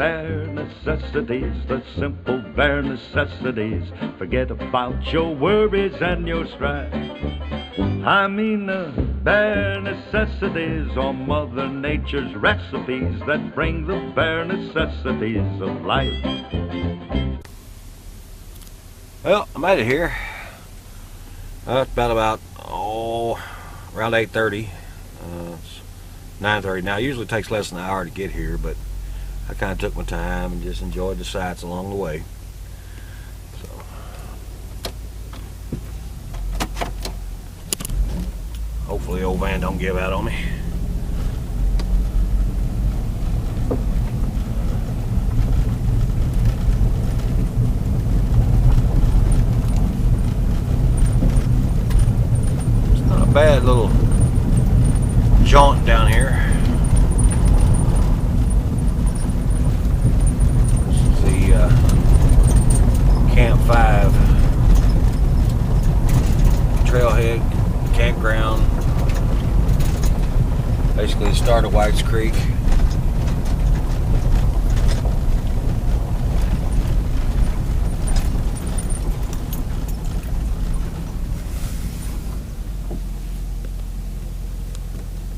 bare necessities, the simple bare necessities. Forget about your worries and your strife. I mean the bare necessities are Mother Nature's recipes that bring the bare necessities of life. Well, I made it here. It's about around 8:30. It's 9:30 now. It usually takes less than an hour to get here, but I kind of took my time and just enjoyed the sights along the way. So, hopefully old van don't give out on me. It's not a bad little jaunt down here. This is the Camp 5 trailhead campground. Basically the start of Whites Creek.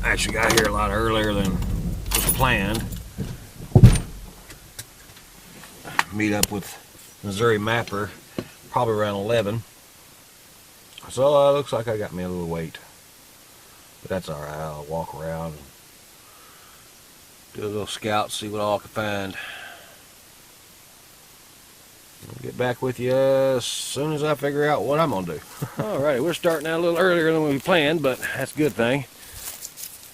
I actually got here a lot earlier than was planned. Meet up with Missouri Mapper probably around 11. So it looks like I got me a little wait. But that's alright. I'll walk around and do a little scout, see what all I can find. I'll get back with you as soon as I figure out what I'm going to do. Alrighty, we're starting out a little earlier than we planned, but that's a good thing.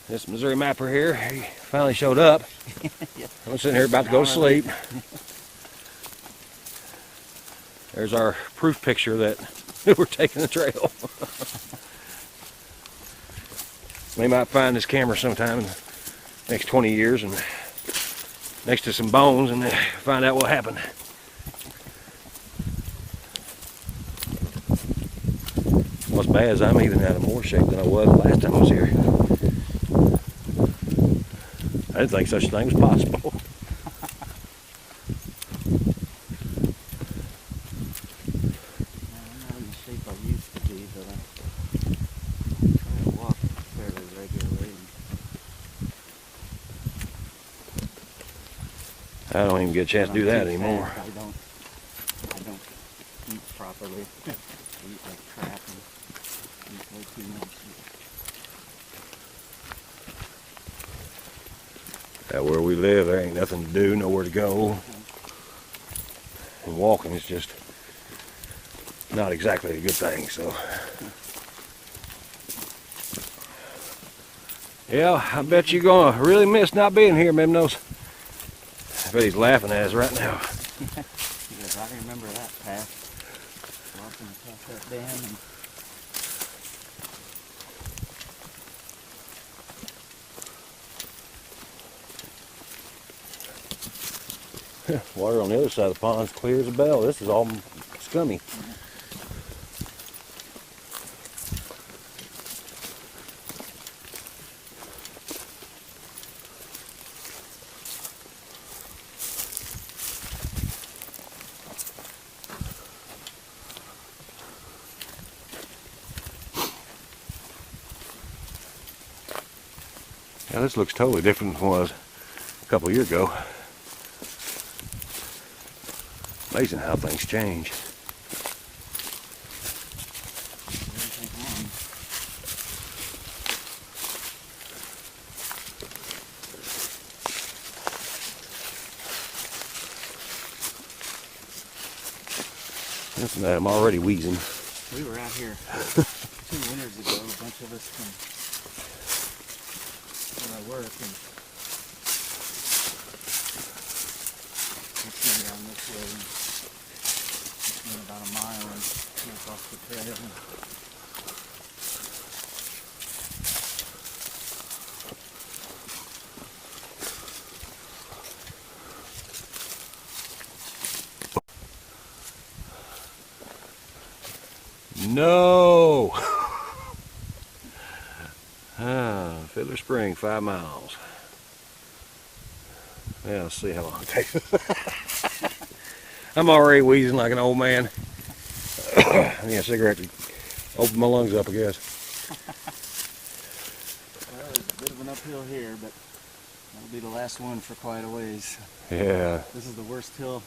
This Missouri Mapper here, he finally showed up. I'm sitting here about to go to sleep. There's our proof picture that we're taking the trail. We might find this camera sometime in the next 20 years and next to some bones and find out what happened. What's bad is I'm even out of more shape than I was last time I was here. I didn't think such a thing was possible. I'm not in the shape I used to be, but I try to walk fairly regularly. I don't even get a chance to do that anymore. I don't eat properly. I eat like crap and eat way too much. Where we live, there ain't nothing to do, nowhere to go. And walking is just not exactly a good thing, so. Yeah, I bet you're gonna really miss not being here, Memnos. I bet he's laughing at us right now. Because I remember that path. Walking across that dam and water on the other side of the pond is clear as a bell. This is all scummy. Yeah, this looks totally different than it was a couple of years ago. Amazing how things change. Listen to that, I'm already wheezing. we were out here 2 winters ago, a bunch of us from where I work, and we came down this way and just went about a mile and went across the trail. No! Fiddler Spring, 5 miles. Yeah, let's see how long it takes. I'm already wheezing like an old man. I need a cigarette to open my lungs up, I guess. Well, there's a bit of an uphill here, but that'll be the last one for quite a ways. Yeah. This is the worst hill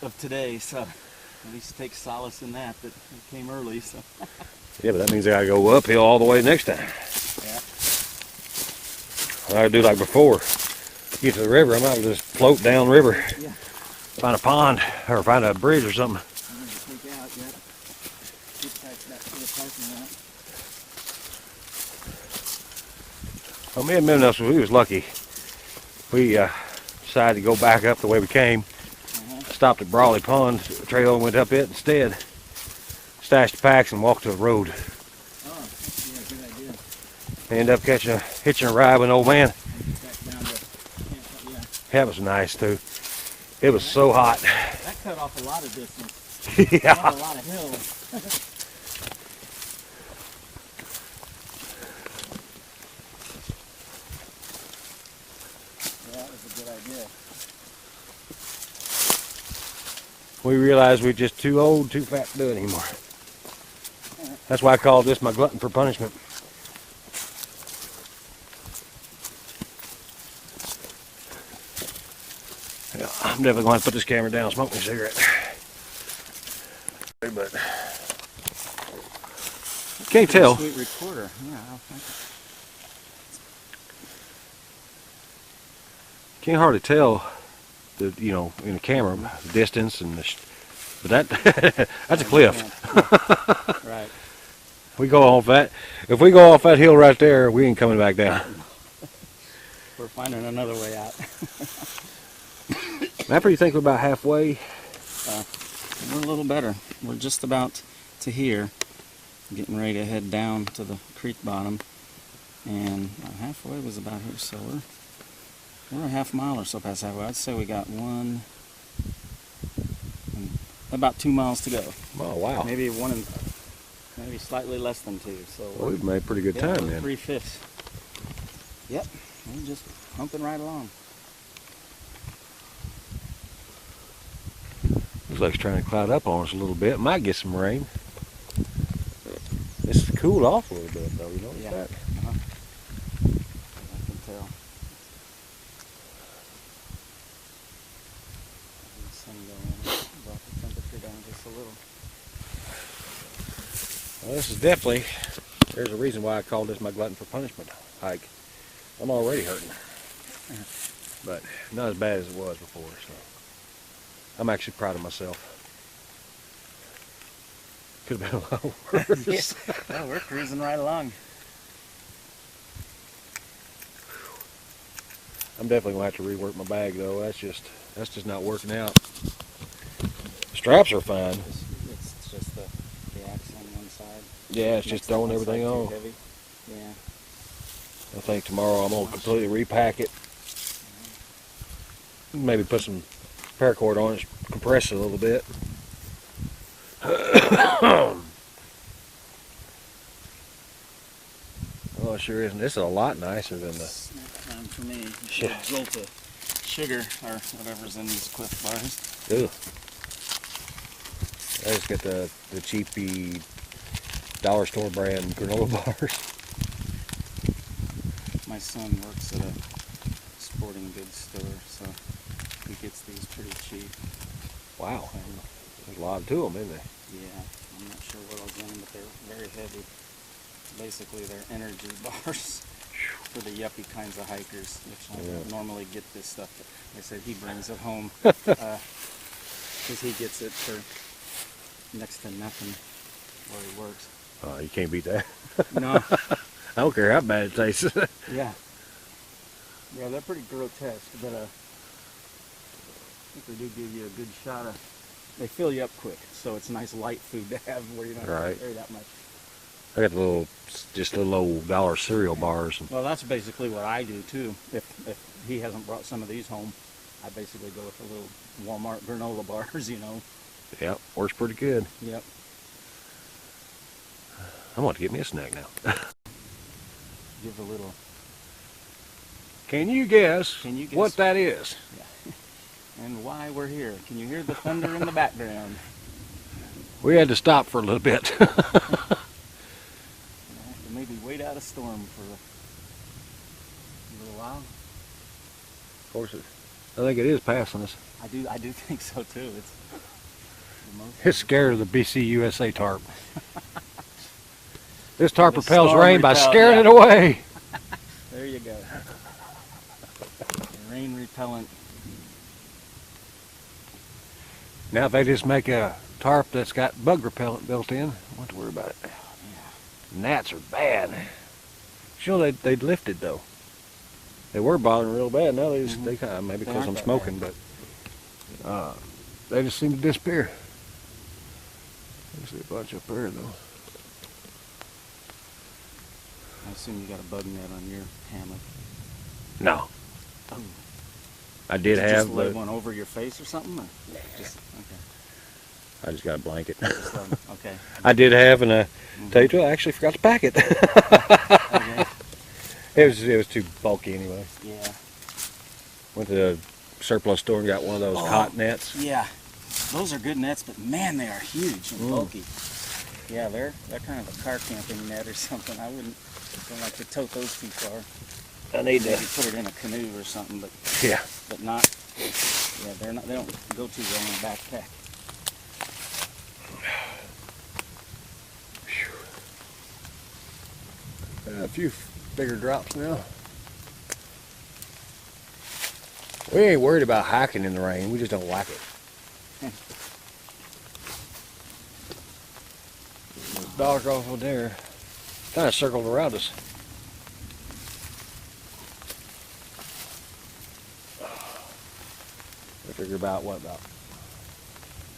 of today, so at least take solace in that it came early. So. Yeah, but that means I gotta go uphill all the way next time. Yeah. I gotta do like before. Get to the river, I might as well just float down river. Yeah. Find a pond or find a bridge or something. I'm going to take out yet. Get back to the parking lot. Well, me and Memnos, we was lucky. We decided to go back up the way we came. Stopped at Brawley Pond Trail and went up it instead. Stashed the packs and walked to the road. Oh, yeah, good idea. Ended up hitching a ride with an old man. Back down to yeah. That was nice too. It was so hot. That cut off a lot of distance. Yeah. Not a lot of hills. Yeah, that was a good idea. We realized we're just too old, too fat to do it anymore. That's why I called this my glutton for punishment. Yeah, I'm definitely going to put this camera down and smoke me a cigarette. But can't tell. Sweet recorder. Yeah, I'll think. Can't hardly tell the in the camera the distance and the. But that that's a cliff. Yeah. Right. We go off that. If we go off that hill right there, we ain't coming back down. We're finding another way out. After you think we're about halfway. We're a little better. We're just about to here. Getting ready to head down to the creek bottom. And halfway was about here, so we're a half mile or so past halfway. I'd say we got about 2 miles to go. Oh wow. Maybe maybe slightly less than 2. So Well, we've made pretty good time then. 3/5. Yep, we're just humping right along. Looks like it's trying to cloud up on us a little bit. Might get some rain. It's cooled off a little bit though, you know Yeah. that? I can tell. The sun going in, brought the temperature down just a little. Well, this is definitely, there's a reason why I called this my glutton for punishment hike. I'm already hurting. But not as bad as it was before, so I'm actually proud of myself. Could have been a lot worse. Well, we're cruising right along. I'm definitely gonna have to rework my bag though. That's just not working out. Straps are fine. It's just the axe on one side. Yeah, it's just throwing everything on. Heavy. Yeah. I think tomorrow I'm gonna completely repack it. Maybe put some paracord on it, compress it a little bit. Oh, it sure isn't. This is a lot nicer than the. Snack time for me. Shit. A jolt of sugar or whatever's in these Cliff bars. Ugh. I just got the cheapy dollar store brand granola bars. My son works at a sporting goods store, so he gets these pretty cheap. Wow, And there's a lot to them, isn't there? yeah, I'm not sure what all's in them, but they're very heavy. Basically, they're energy bars for the yuppie kinds of hikers, which I don't normally get this stuff. But I said he brings it home because he gets it for next to nothing where he works. Oh, you can't beat that. No. I don't care how bad it tastes. Yeah. Yeah, they're pretty grotesque, but I think they do give you a good shot of. They fill you up quick, so it's nice light food to have where you don't have to carry that much. I got the little old dollar cereal bars. And Well, that's basically what I do too. If he hasn't brought some of these home, I basically go with the little Walmart granola bars, you know. yep, works pretty good. Yep. I'm going to get me a snack now. Give a little Can you guess, what that is? And why we're here. Can you hear the thunder in the background? We had to stop for a little bit. Maybe wait out a storm for a little while. Of course, I think it is passing us. I do think so too. It's scared of the BC USA tarp. This tarp The repels storm rain by repel, scaring yeah. it away. There you go. Rain repellent. Now if they just make a tarp that's got bug repellent built in, I don't have to worry about it. Gnats are bad. You know, they'd lifted though. They were bothering real bad. Now they just, they kind of, maybe They because aren't I'm that smoking, but they just seem to disappear. There's a bunch up there though. I assume you got a bug net on your hammock. No. Oh. I did have, just lay but one over your face or something? Or just, okay. I just got a blanket. Okay. I did have, and I tell you what, I actually forgot to pack it. Okay. It was too bulky anyway. Yeah. Went to the surplus store and got one of those cot nets. Yeah. Those are good nets, but man, they are huge and bulky. Yeah, they're kind of a car camping net or something. I don't like to tote those too far. I need Maybe to put it in a canoe or something, but yeah. but not. Yeah, they don't go too well in a backpack. A few bigger drops now. We ain't worried about hiking in the rain. We just don't like it. Dark off over there. Kind of circled around us. I figure about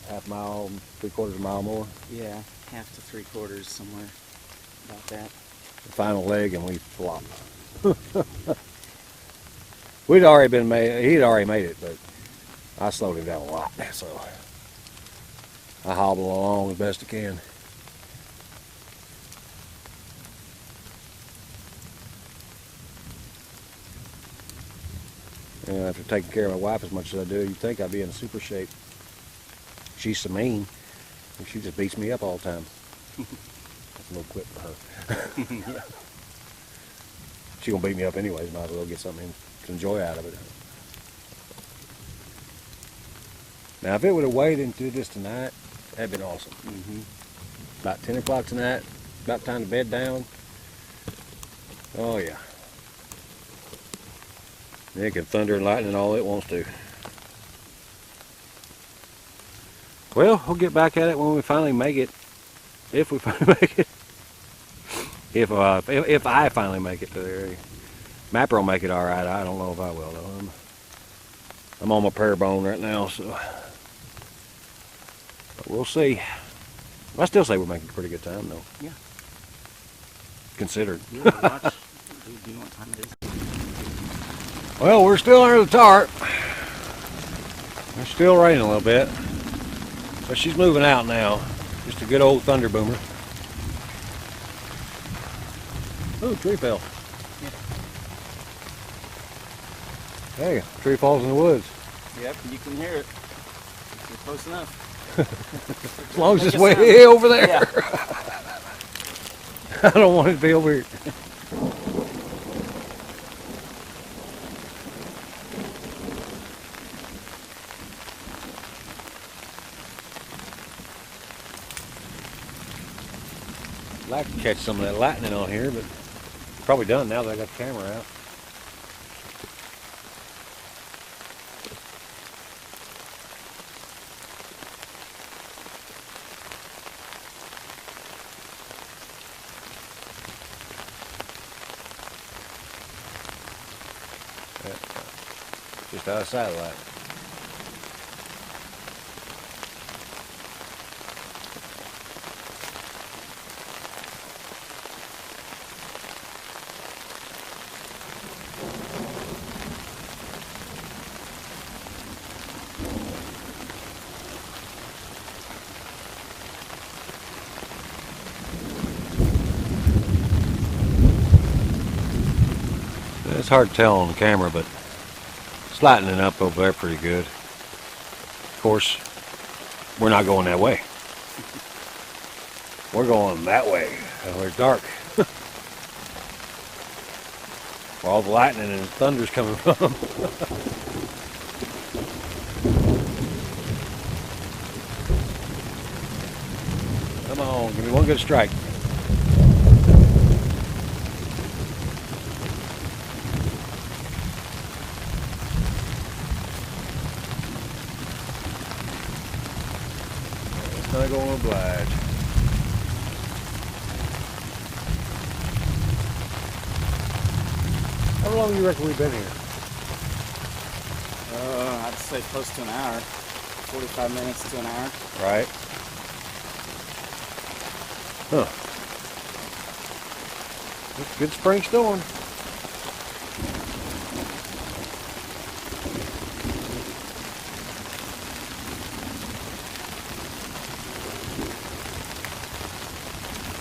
half mile, 3/4 mile more. Yeah, 1/2 to 3/4, somewhere about that. The final leg, and we flop. He'd already made it, but I slowed him down a lot, so I hobble along as best I can. And after taking care of my wife as much as I do, you'd think I'd be in super shape. She's so mean. She just beats me up all the time. That's a little quip for her. Yeah. She's gonna beat me up anyways. Might as well get something to enjoy out of it. Now, if it would have weighed into this tonight, that'd been awesome. About 10 o'clock tonight, about time to bed down. Oh yeah. It can thunder and lightning all it wants to. Well, we'll get back at it when we finally make it. If we finally make it. If I finally make it to there. Mapper will make it all right. I don't know if I will though. I'm on my prayer bone right now, so. But we'll see. I still say we're making a pretty good time though. Yeah. Considered. Do you know what time it is? Well, we're still under the tarp. It's still raining a little bit. But she's moving out now. Just a good old thunder boomer. Oh, tree fell. Yeah. Hey, tree falls in the woods. Yep, you can hear it. You're close enough. As long as it's way over there. Yeah. I don't want it to be over here. I'd like to catch some of that lightning on here, but probably done now that I got the camera out. Just out of satellite. It's hard to tell on the camera, but it's lightening up over there pretty good. Of course, we're not going that way. We're going that way, where it's dark. Where all the lightning and thunder's coming from. Come on, give me one good strike. It's not going to oblige. How long do you reckon we've been here? I'd say close to an hour. 45 minutes to an hour. Right. Huh. It's a good spring storm.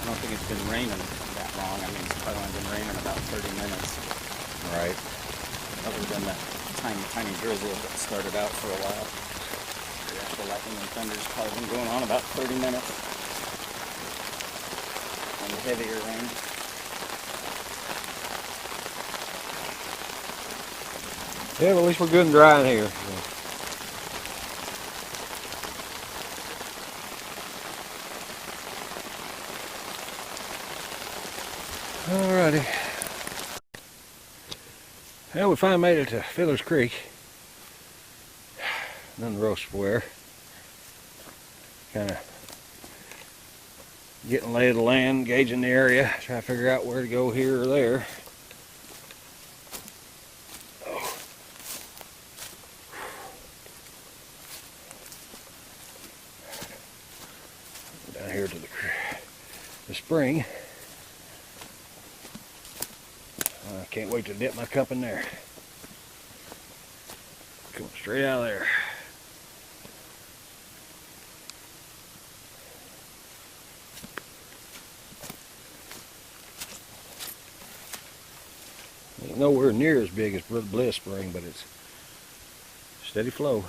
I don't think it's been raining that long. I mean, it's probably only been raining about 30 minutes. Right. Other than that tiny drizzle that started out for a while. The actual lightning and thunder's probably been going on about 30 minutes. And heavier rain. Yeah, well, at least we're good and dry in here. Alrighty. Well, we finally made it to Filler's Creek. None the roast where. Kind of getting lay of the land, gauging the area, try to figure out where to go here or there. Oh. Down here to the spring. I can't wait to dip my cup in there. Coming straight out of there. Ain't nowhere near as big as Bliss Spring, but it's steady flow.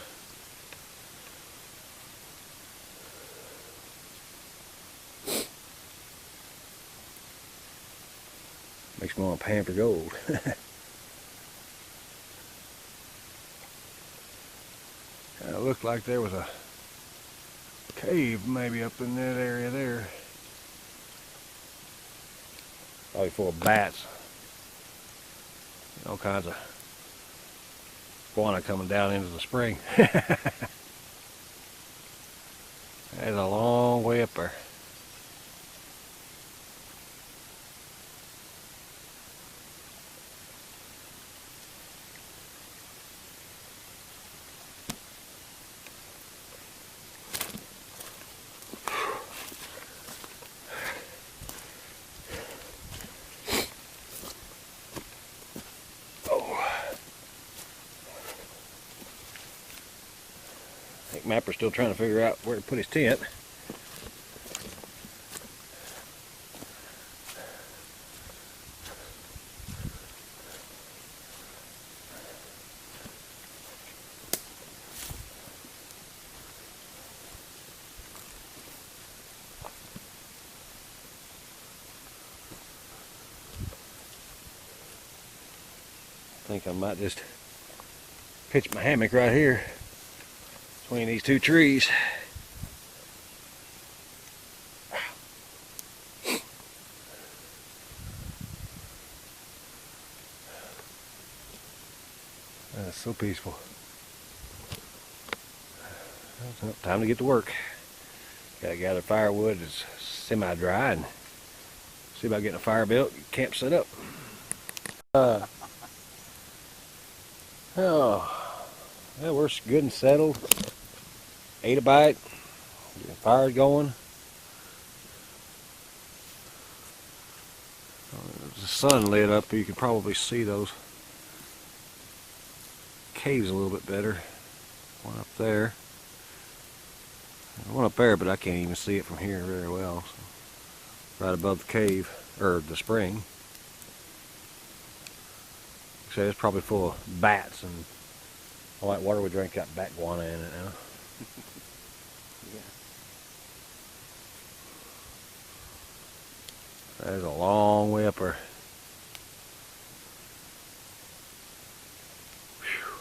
Makes me want to pan for gold. It looked like there was a cave maybe up in that area there. Probably full of bats. All kinds of guana coming down into the spring. That's a long way up there. Mapper's still trying to figure out where to put his tent. I think I might just pitch my hammock right here between these two trees. That's so peaceful. Well, time to get to work. Gotta gather firewood. It's semi-dry and see about getting a fire built, camp set up. Yeah, we're good and settled. Ate a bite. Fire's going. The sun lit up. You can probably see those caves a little bit better. One up there. One up there, but I can't even see it from here very well. So, right above the cave, or the spring. I said, it's probably full of bats, and all that water we drink got bat guano in it now. Yeah. There's a long way up there. Whew.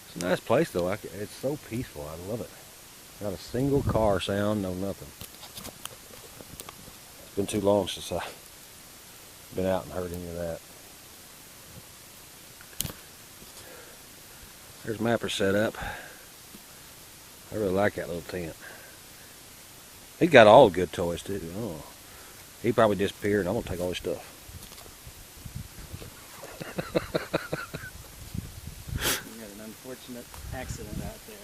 It's a nice place though. It's so peaceful. I love it. Not a single car sound, no nothing. It's been too long since I've been out and heard any of that. There's Mapper set up. I really like that little tent. He got all the good toys too. Oh, he probably disappeared. I'm gonna take all his stuff. You had an unfortunate accident out there.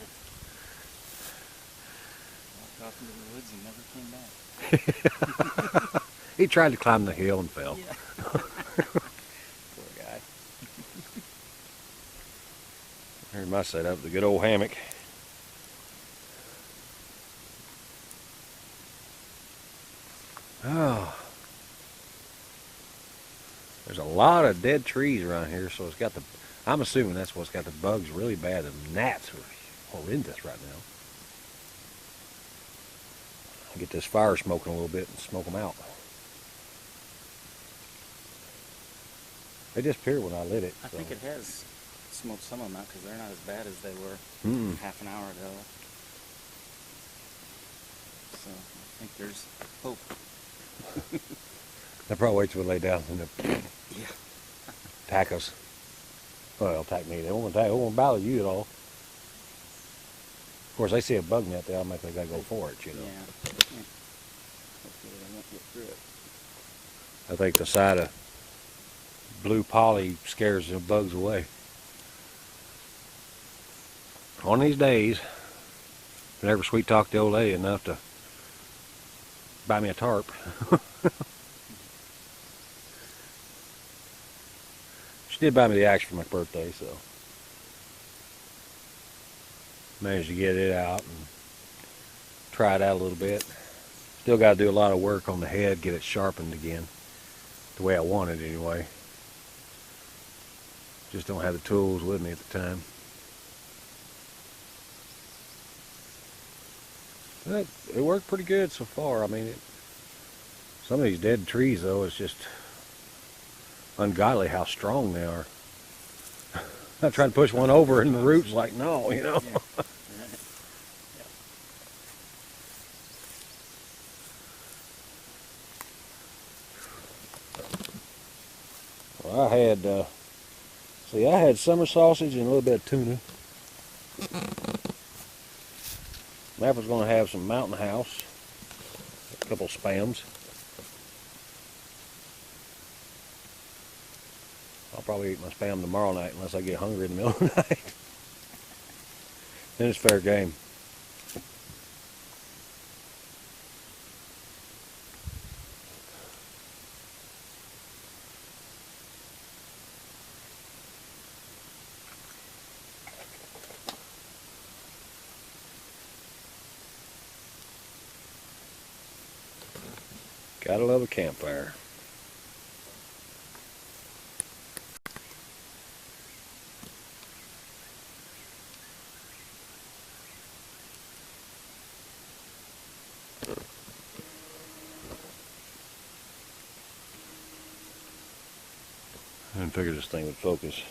Walked off into the woods and never came back. He tried to climb the hill and fell. Yeah. Poor guy. Here's my setup, the good old hammock. Oh, there's a lot of dead trees around here, so it's got the, I'm assuming that's what's got the bugs really bad. The gnats are horrendous right now. I'll get this fire smoking a little bit and smoke them out. They disappeared when I lit it. I think it has smoked some of them out because they're not as bad as they were half an hour ago. So I think there's hope. They'll probably wait till we lay down and they'll Yeah. attack us. Well, they'll attack me. They won't attack. They won't bother you at all. Of course, they see a bug net, they automatically got to go for it, you know. Yeah. Hopefully they won't get through it. I think the sight of blue poly scares the bugs away. On these days, if I ever sweet talk the old lady enough to buy me a tarp. She did buy me the axe for my birthday, so managed to get it out and try it out a little bit. Still got to do a lot of work on the head, get it sharpened again, the way I want it anyway. Just don't have the tools with me at the time. But it worked pretty good so far. I mean, some of these dead trees, though, it's just ungodly how strong they are. I tried to push one over, and the root's like, no, you know. Yeah. Well, I had summer sausage and a little bit of tuna. Matt was going to have some Mountain House, a couple Spams. I'll probably eat my Spam tomorrow night unless I get hungry in the middle of the night. Then it's fair game. Gotta love a campfire. I didn't figure this thing would focus.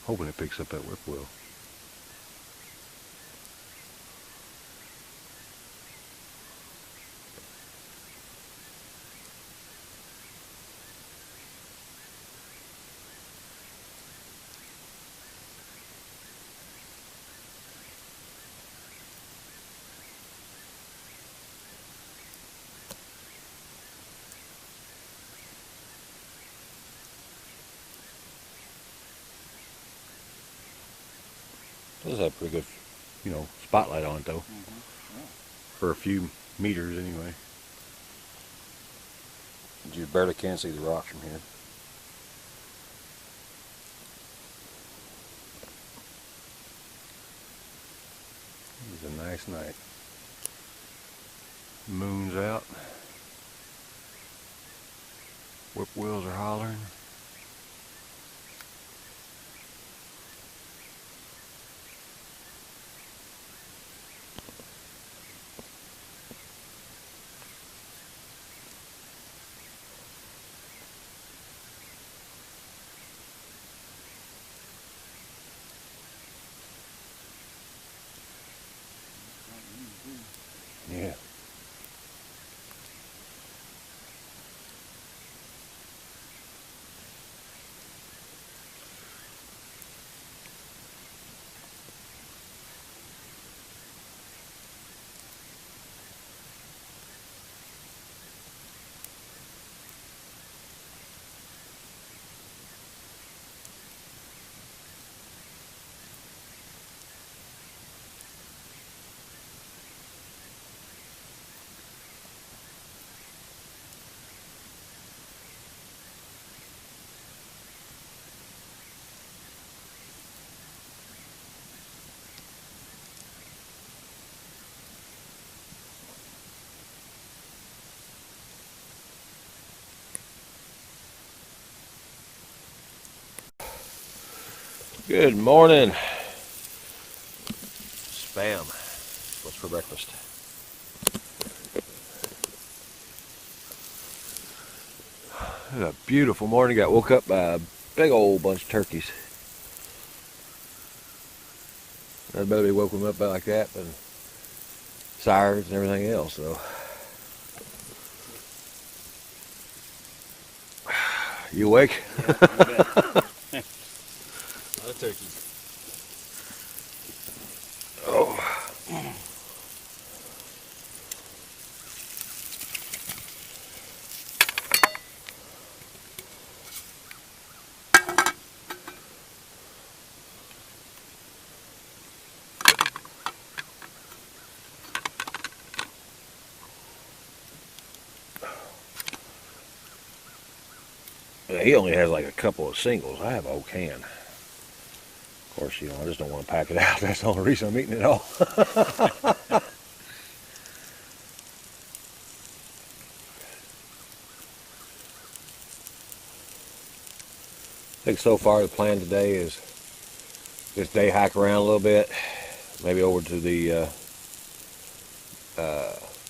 Hoping it picks up that whippoorwill. Does have pretty good, spotlight on it though. Yeah. For a few meters anyway. You barely can see the rocks from here. It was a nice night. Moon's out. Whipwills are hollering. Yeah. Good morning. Spam. What's for breakfast? It's a beautiful morning. Got woke up by a big old bunch of turkeys. I'd better be woken up by like that, but sirens and everything else. So, you awake? Yeah, you bet. A lot of turkeys. Oh. Yeah, he only has like a couple of singles. I have a whole can. Of course, you know, I just don't want to pack it out. That's the only reason I'm eating it all. I think so far the plan today is just day hike around a little bit, maybe over to the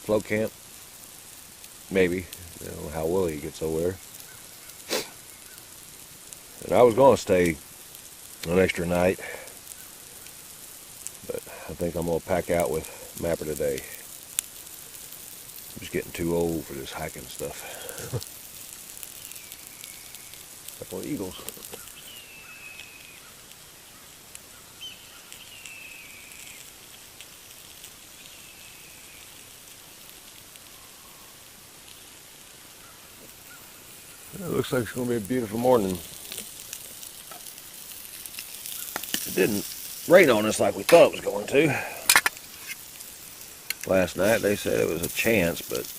float camp. Maybe. I don't know how well he gets over there. And I was going to stay an extra night, but I think I'm going to pack out with Mapper today. I'm just getting too old for this hiking stuff. Couple of eagles. It looks like it's going to be a beautiful morning. It didn't rain on us like we thought it was going to. Last night they said it was a chance, but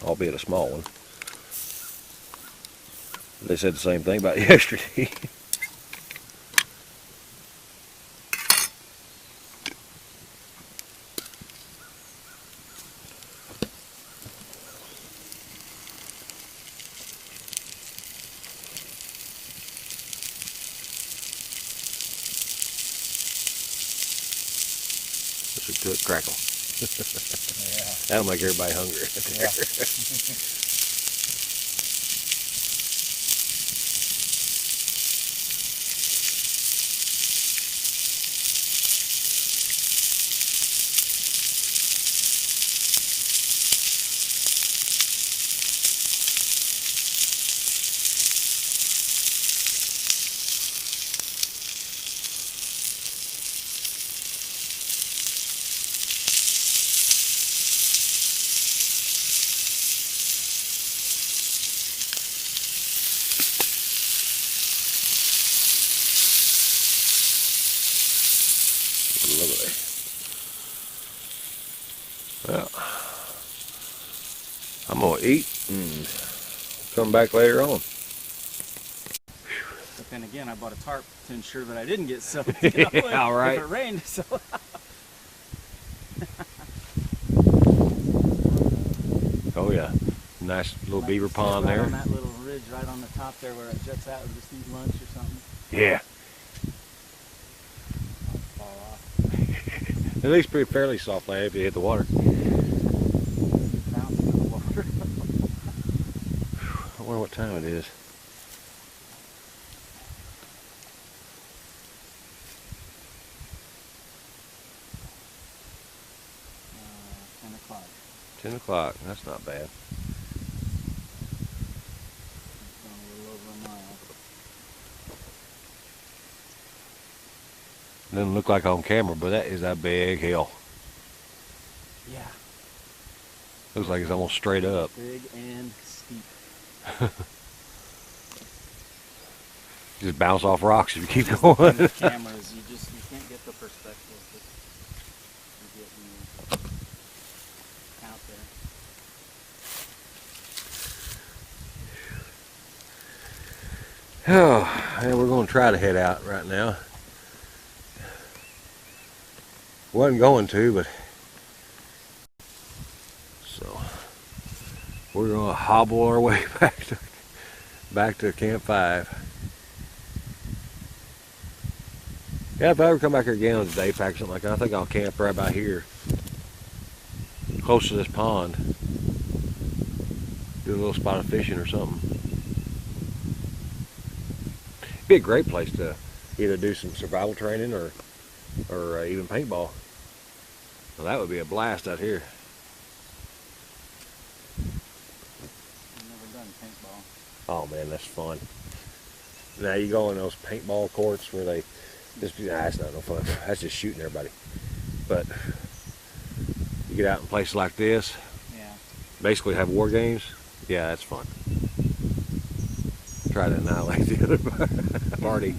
albeit a small one. They said the same thing about yesterday. Just a good crackle. Yeah. That'll make everybody hungry. Yeah. Lovely. Well, I'm gonna eat and come back later on. But then again, I bought a tarp to ensure that I didn't get soaked. You know, Yeah, right. If it rained, so. Nice little Might beaver sit pond right there. on that little ridge right on the top there where it juts out and just eat lunch or something. Yeah. Fall off. At least pretty fairly soft land if you hit the water. Bouncing in the water. I wonder what time it is. Uh, 10 o'clock. 10 o'clock. That's not bad. It's gone a little over a mile. Doesn't look like on camera, but that is a big hill. Yeah. Looks like it's almost straight up. Big and steep. Just bounce off rocks if you keep Just going. the cameras, you can't get the perspective that you get when you're out there. Oh, and we're going to try to head out right now. Wasn't going to, but so we're going to hobble our way back to Camp 5. Yeah, if I ever come back here again on a day pack or something like that, I think I'll camp right about here, close to this pond. Do a little spot of fishing or something. It'd be a great place to either do some survival training or even paintball. Well, that would be a blast out here. I've never done paintball. Oh man, that's fun. Now you go in those paintball courts where they just, that's not no fun. That's just shooting everybody. But you get out in places like this, Yeah. basically have war games. Yeah, that's fun. Try to annihilate the other party.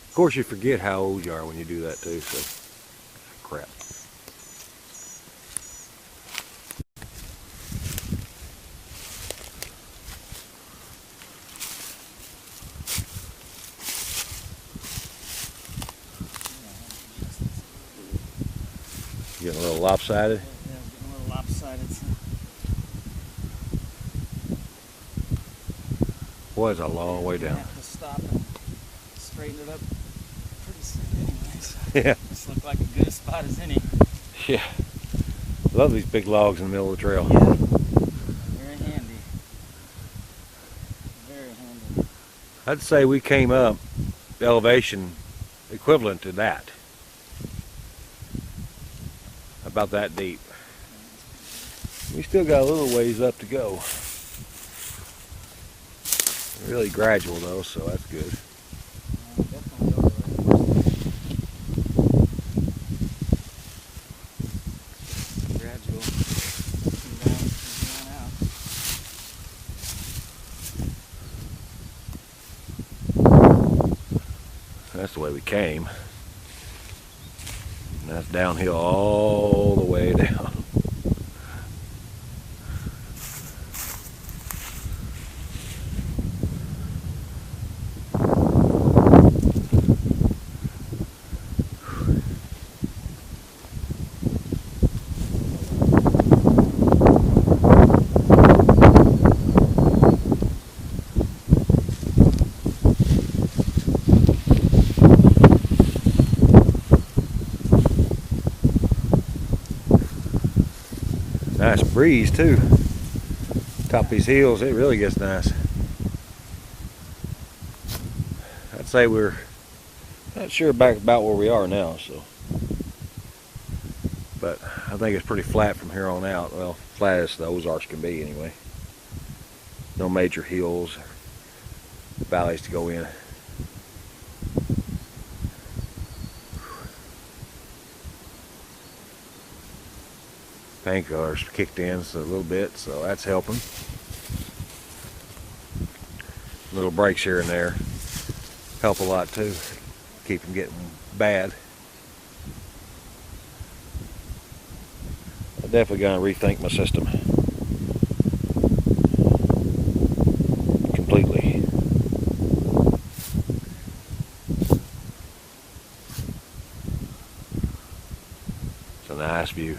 Of course, you forget how old you are when you do that too. So, crap. Getting a little lopsided. Yeah, getting a little lopsided. Boy, it's a long way down. Have to stop and straighten it up pretty soon anyways. Yeah. This looked like a good spot as any. Yeah. Love these big logs in the middle of the trail. Yeah. Very handy. Very handy. I'd say we came up elevation equivalent to that. About that deep. We still got a little ways up to go. Really gradual though, so that's good. Definitely over there. Gradual. Down out. That's the way we came. And that's downhill all the way down. Nice breeze too. Top of these hills, it really gets nice. I'd say we're not sure back about where we are now, so. But I think it's pretty flat from here on out. Well, flat as the Ozarks can be anyway. No major hills or valleys to go in. Painkillers kicked in a little bit, so that's helping. Little breaks here and there help a lot too. Keep them getting bad. I'm definitely gonna rethink my system completely. It's a nice view.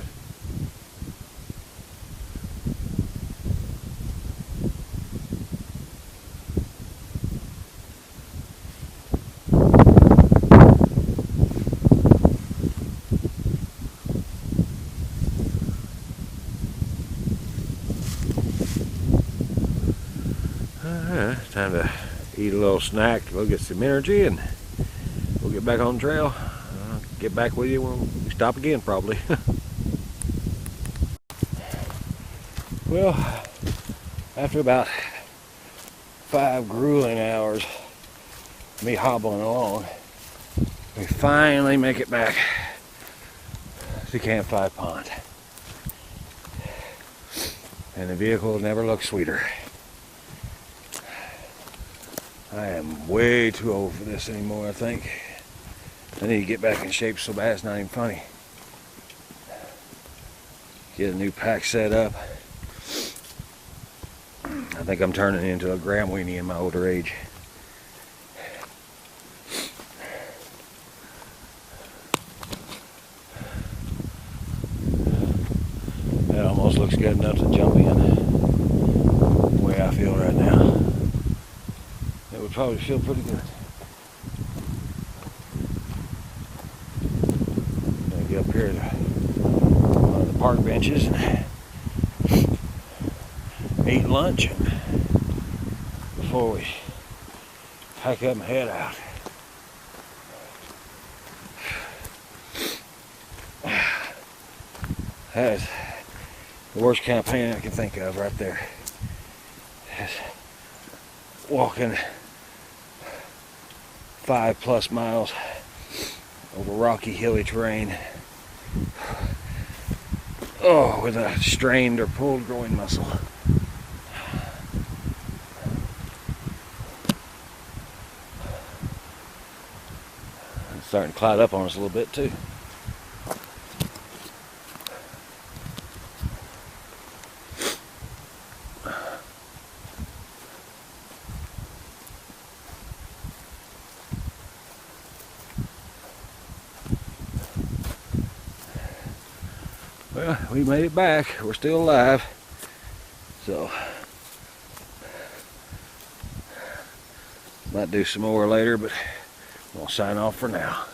Time to eat a little snack, we'll get some energy, and we'll get back on the trail. Get back with you when we stop again, probably. Well, after about 5 grueling hours, me hobbling along, we finally make it back to Camp 5 Pond. And the vehicle never looked sweeter. I am way too old for this anymore, I think. I need to get back in shape so bad it's not even funny. Get a new pack set up. I think I'm turning into a gram weenie in my older age. That almost looks good enough to jump in. The way I feel right now. It would probably feel pretty good. Gonna get up here to one of the park benches and eat lunch before we pack up and head out. That is the worst campaign I can think of right there. Just walking 5+ miles over rocky, hilly terrain. Oh, with a strained or pulled groin muscle. It's starting to cloud up on us a little bit too. Well, we made it back. We're still alive. So, might do some more later, but we'll sign off for now.